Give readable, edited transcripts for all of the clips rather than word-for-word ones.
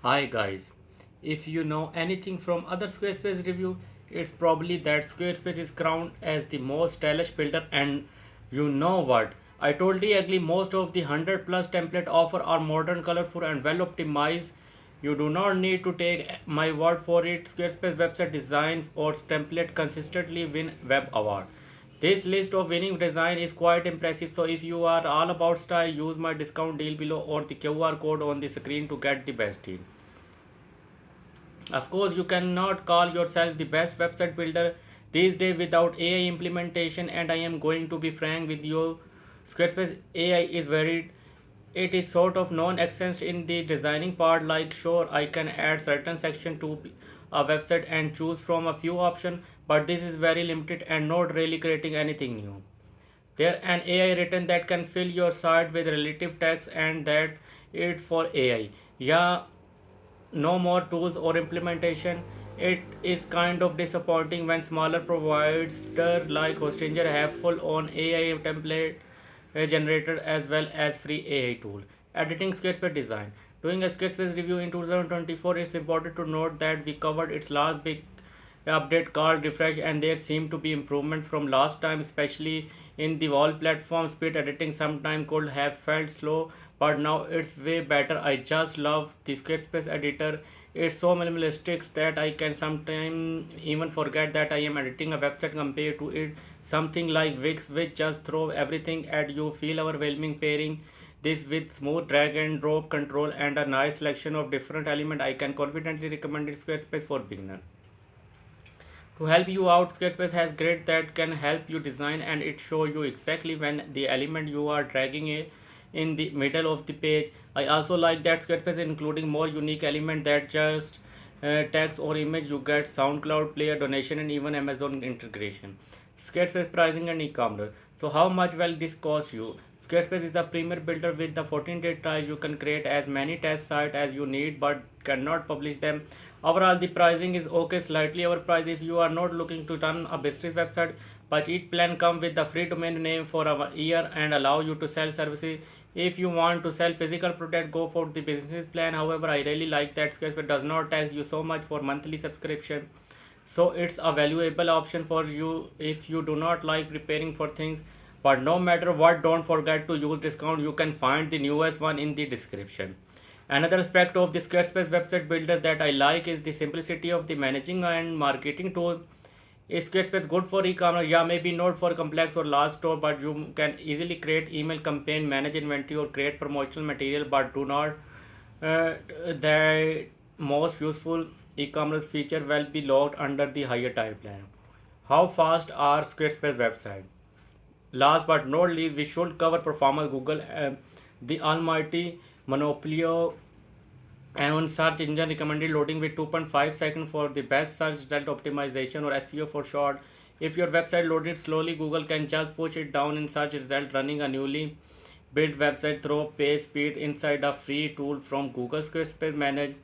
Hi guys, if you know anything from other Squarespace review, it's probably that Squarespace is crowned as the most stylish builder and you know what? I totally agree most of the 100 plus template offer are modern, colorful and well optimized. You do not need to take my word for it. Squarespace website design or template consistently win web award. This list of winning design is quite impressive. So if you are all about style, use my discount deal below or the QR code on the screen to get the best deal. Of course, you cannot call yourself the best website builder these days without AI implementation, and I am going to be frank with you. Squarespace AI is very it is sort of non-existent in the designing part. Like, sure, I can add certain section to a website and choose from a few options, but this is very limited and not really creating anything new. There an AI written that can fill your site with relative text and that it for AI. Yeah, no more tools or implementation. It is kind of disappointing when smaller providers like Hostinger have full on AI template generator as well as free AI tool. Editing Sketchpad design. Doing a Sketchpad review in 2024, it's important to note that we covered its last big update called refresh, and there seem to be improvement from last time, especially in the wall platform. Speed editing sometime could have felt slow, but now it's way better. I just love the Sketchpad editor. It's so minimalistic that I can sometimes even forget that I am editing a website compared to it something like Wix, which just throw everything at you. Feel overwhelming pairing this with smooth drag and drop control and a nice selection of different elements. I can confidently recommend it Squarespace for beginner. To help you out, Squarespace has grid that can help you design, and it show you exactly when the element you are dragging in the middle of the page. I also like that Squarespace is including more unique element that just text or image. You get SoundCloud player donation and even Amazon integration. Squarespace pricing and e-commerce. So how much will this cost you? Squarespace is the premier builder with the 14-day trial. You can create as many test sites as you need but cannot publish them. Overall, the pricing is okay, slightly overpriced if you are not looking to run a business website, but each plan comes with the free domain name for a year and allow you to sell services. If you want to sell physical product, go for the business plan. However, I really like that Squarespace does not tax you so much for monthly subscription. So it's a valuable option for you if you do not like preparing for things. But no matter what, don't forget to use discount. You can find the newest one in the description. Another aspect of the Squarespace website builder that I like is the simplicity of the managing and marketing tool. Is Squarespace good for e-commerce? Yeah, maybe not for complex or large store, but you can easily create email campaign, manage inventory, or create promotional material. But do not the most useful e-commerce feature will be logged under the higher tier plan. How fast are Squarespace website? Last but not least, we should cover performance. Google, the almighty monopoly and on search engine recommended loading with 2.5 seconds for the best search result optimization or SEO for short. If your website loaded slowly, Google can just push it down in search result. Running a newly built website through page speed inside a free tool from Google Squarespace Manage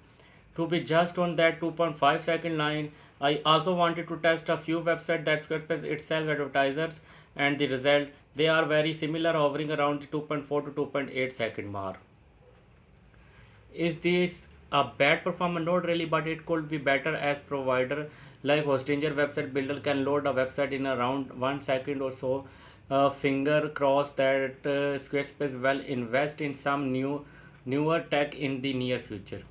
to be just on that 2.5-second line. I also wanted to test a few websites that Squarespace itself advertisers, and the result they are very similar, hovering around the 2.4 to 2.8 second mark. Is this a bad performance? Not really, but it could be better as provider like Hostinger website builder can load a website in around 1 second or so. Finger crossed that Squarespace will invest in some newer tech in the near future.